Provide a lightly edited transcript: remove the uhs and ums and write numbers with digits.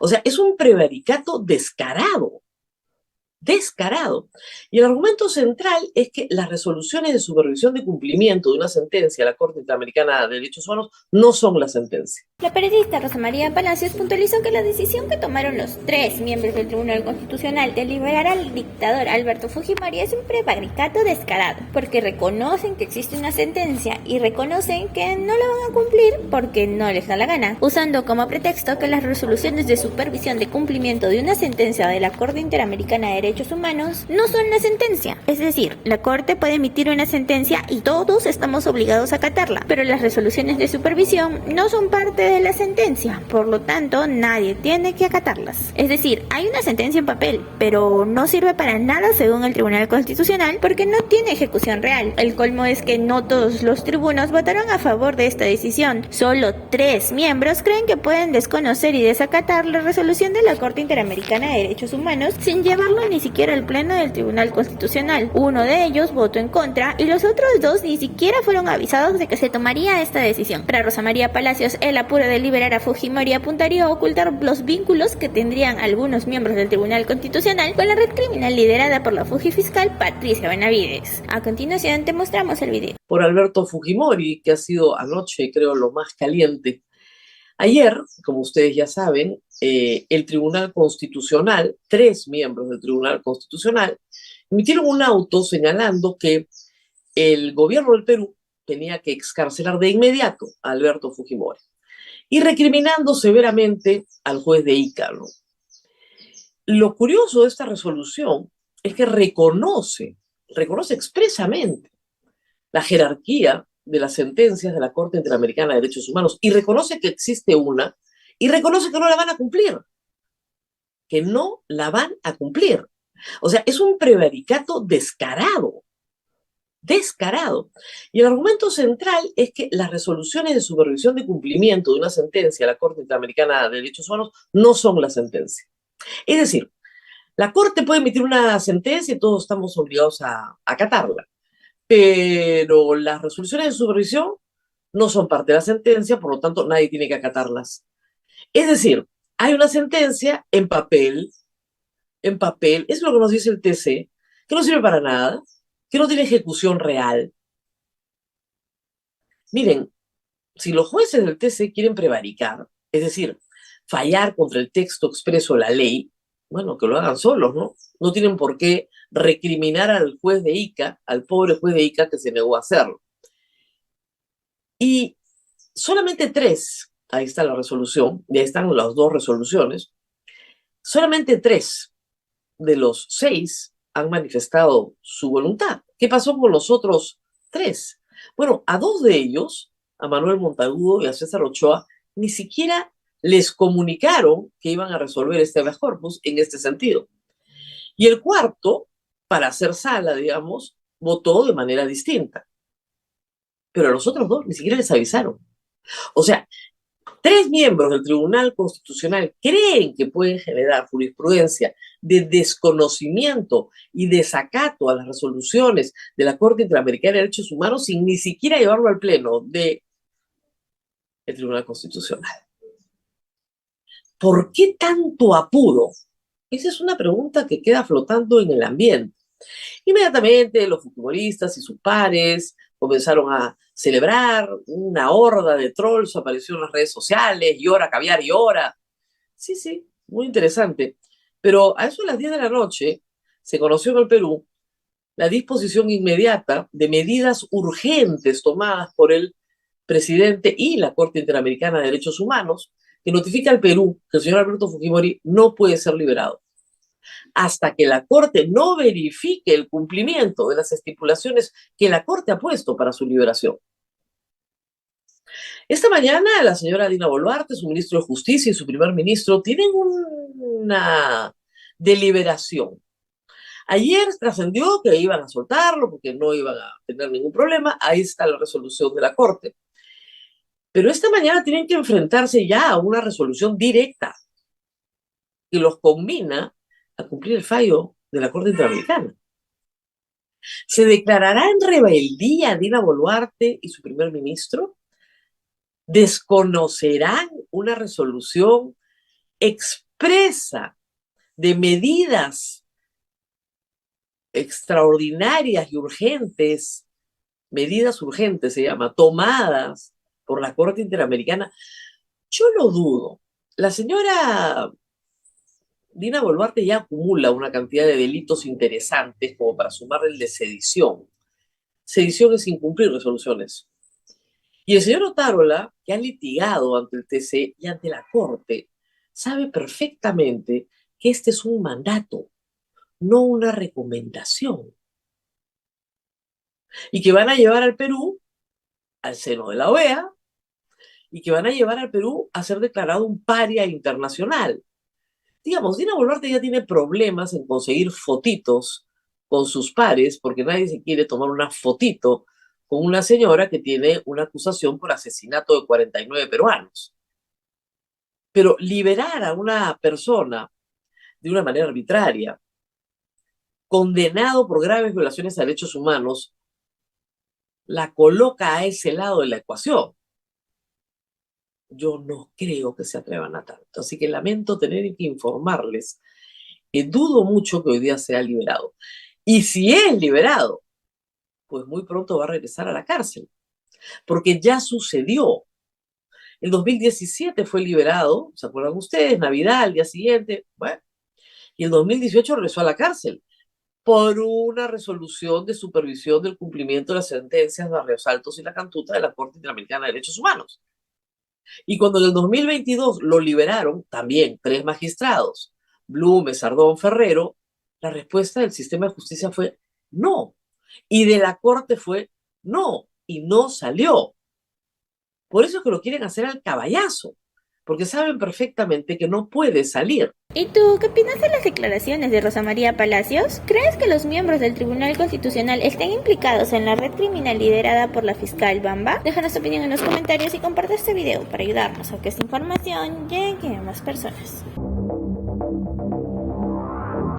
O sea, es un prevaricato descarado, descarado. Y el argumento central es que las resoluciones de supervisión de cumplimiento de una sentencia de la Corte Interamericana de Derechos Humanos no son la sentencia. La periodista Rosa María Palacios puntualizó que la decisión que tomaron los 3 miembros del Tribunal Constitucional de liberar al dictador Alberto Fujimori es un prevaricato descarado, porque reconocen que existe una sentencia y reconocen que no la van a cumplir porque no les da la gana, usando como pretexto que las resoluciones de supervisión de cumplimiento de una sentencia de la Corte Interamericana de Derechos Humanos no son la sentencia. Es decir, la Corte puede emitir una sentencia y todos estamos obligados a acatarla, pero las resoluciones de supervisión no son parte de la sentencia, por lo tanto nadie tiene que acatarlas. Es decir, hay una sentencia en papel, pero no sirve para nada según el Tribunal Constitucional porque no tiene ejecución real. El colmo es que no todos los tribunos votaron a favor de esta decisión. Solo 3 miembros creen que pueden desconocer y desacatar la resolución de la Corte Interamericana de Derechos Humanos sin llevarlo ni siquiera al pleno del Tribunal Constitucional. Uno de ellos votó en contra y los otros 2 ni siquiera fueron avisados de que se tomaría esta decisión. Para Rosa María Palacios, el apuro de liberar a Fujimori apuntaría a ocultar los vínculos que tendrían algunos miembros del Tribunal Constitucional con la red criminal liderada por la fujifiscal Patricia Benavides. A continuación te mostramos el video. Por Alberto Fujimori, que ha sido anoche, creo, lo más caliente. Ayer, como ustedes ya saben, el Tribunal Constitucional, 3 miembros del Tribunal Constitucional, emitieron un auto señalando que el gobierno del Perú tenía que excarcelar de inmediato a Alberto Fujimori y recriminando severamente al juez de Ica, ¿no? Lo curioso de esta resolución es que reconoce expresamente la jerarquía de las sentencias de la Corte Interamericana de Derechos Humanos y reconoce que existe una y reconoce que no la van a cumplir, que no la van a cumplir. O sea, es un prevaricato descarado, descarado. Y el argumento central es que las resoluciones de supervisión de cumplimiento de una sentencia de la Corte Interamericana de Derechos Humanos no son la sentencia. Es decir, la Corte puede emitir una sentencia y todos estamos obligados a acatarla, pero las resoluciones de supervisión no son parte de la sentencia, por lo tanto nadie tiene que acatarlas. Es decir, hay una sentencia en papel, es lo que nos dice el TC, que no sirve para nada, que no tiene ejecución real. Miren, si los jueces del TC quieren prevaricar, es decir, fallar contra el texto expreso de la ley, bueno, que lo hagan solos, ¿no? No tienen por qué recriminar al juez de Ica, al pobre juez de Ica que se negó a hacerlo. Y solamente 3, ahí está la resolución, ya están las 2 resoluciones, solamente 3 de los 6 han manifestado su voluntad. ¿Qué pasó con los otros 3? Bueno, a 2 de ellos, a Manuel Montagudo y a César Ochoa, ni siquiera les comunicaron que iban a resolver este habeas corpus en este sentido. Y el cuarto, para hacer sala, digamos, votó de manera distinta. Pero a los otros 2 ni siquiera les avisaron. O sea, 3 miembros del Tribunal Constitucional creen que pueden generar jurisprudencia de desconocimiento y desacato a las resoluciones de la Corte Interamericana de Derechos Humanos sin ni siquiera llevarlo al pleno del Tribunal Constitucional. ¿Por qué tanto apuro? Esa es una pregunta que queda flotando en el ambiente. Inmediatamente los futbolistas y sus pares comenzaron a celebrar, una horda de trolls apareció en las redes sociales, llora, caviar, llora. Sí, sí, muy interesante. Pero a eso de las 10 de la noche se conoció en el Perú la disposición inmediata de medidas urgentes tomadas por el presidente y la Corte Interamericana de Derechos Humanos, que notifica al Perú que el señor Alberto Fujimori no puede ser liberado hasta que la Corte no verifique el cumplimiento de las estipulaciones que la Corte ha puesto para su liberación. Esta mañana la señora Dina Boluarte, su ministro de Justicia y su primer ministro tienen una deliberación. Ayer trascendió que iban a soltarlo porque no iban a tener ningún problema. Ahí está la resolución de la Corte. Pero esta mañana tienen que enfrentarse ya a una resolución directa que los combina a cumplir el fallo de la Corte Interamericana. ¿Se declarará en rebeldía Dina Boluarte y su primer ministro? ¿Desconocerán una resolución expresa de medidas extraordinarias y urgentes, medidas urgentes se llama, tomadas por la Corte Interamericana, yo lo dudo. La señora Dina Boluarte ya acumula una cantidad de delitos interesantes como para sumarle el de sedición. Sedición es incumplir resoluciones. Y el señor Otárola, que ha litigado ante el TC y ante la Corte, sabe perfectamente que este es un mandato, no una recomendación. Y que van a llevar al Perú al seno de la OEA y que van a llevar al Perú a ser declarado un paria internacional. Digamos, Dina Boluarte ya tiene problemas en conseguir fotitos con sus pares porque nadie se quiere tomar una fotito con una señora que tiene una acusación por asesinato de 49 peruanos. Pero liberar a una persona de una manera arbitraria, condenado por graves violaciones a derechos humanos, la coloca a ese lado de la ecuación. Yo no creo que se atrevan a tanto. Así que lamento tener que informarles que dudo mucho que hoy día sea liberado. Y si es liberado, pues muy pronto va a regresar a la cárcel, porque ya sucedió. En 2017 fue liberado, ¿se acuerdan ustedes? Navidad, al día siguiente, bueno, y en 2018 regresó a la cárcel por una resolución de supervisión del cumplimiento de las sentencias de Barrios Altos y La Cantuta de la Corte Interamericana de Derechos Humanos. Y cuando en el 2022 lo liberaron, también 3 magistrados, Blume, Sardón, Ferrero, la respuesta del sistema de justicia fue no. Y de la Corte fue no. Y no salió. Por eso es que lo quieren hacer al caballazo, porque saben perfectamente que no puede salir. ¿Y tú qué opinas de las declaraciones de Rosa María Palacios? ¿Crees que los miembros del Tribunal Constitucional estén implicados en la red criminal liderada por la fiscal Bamba? Déjanos tu opinión en los comentarios y comparte este video para ayudarnos a que esta información llegue a más personas.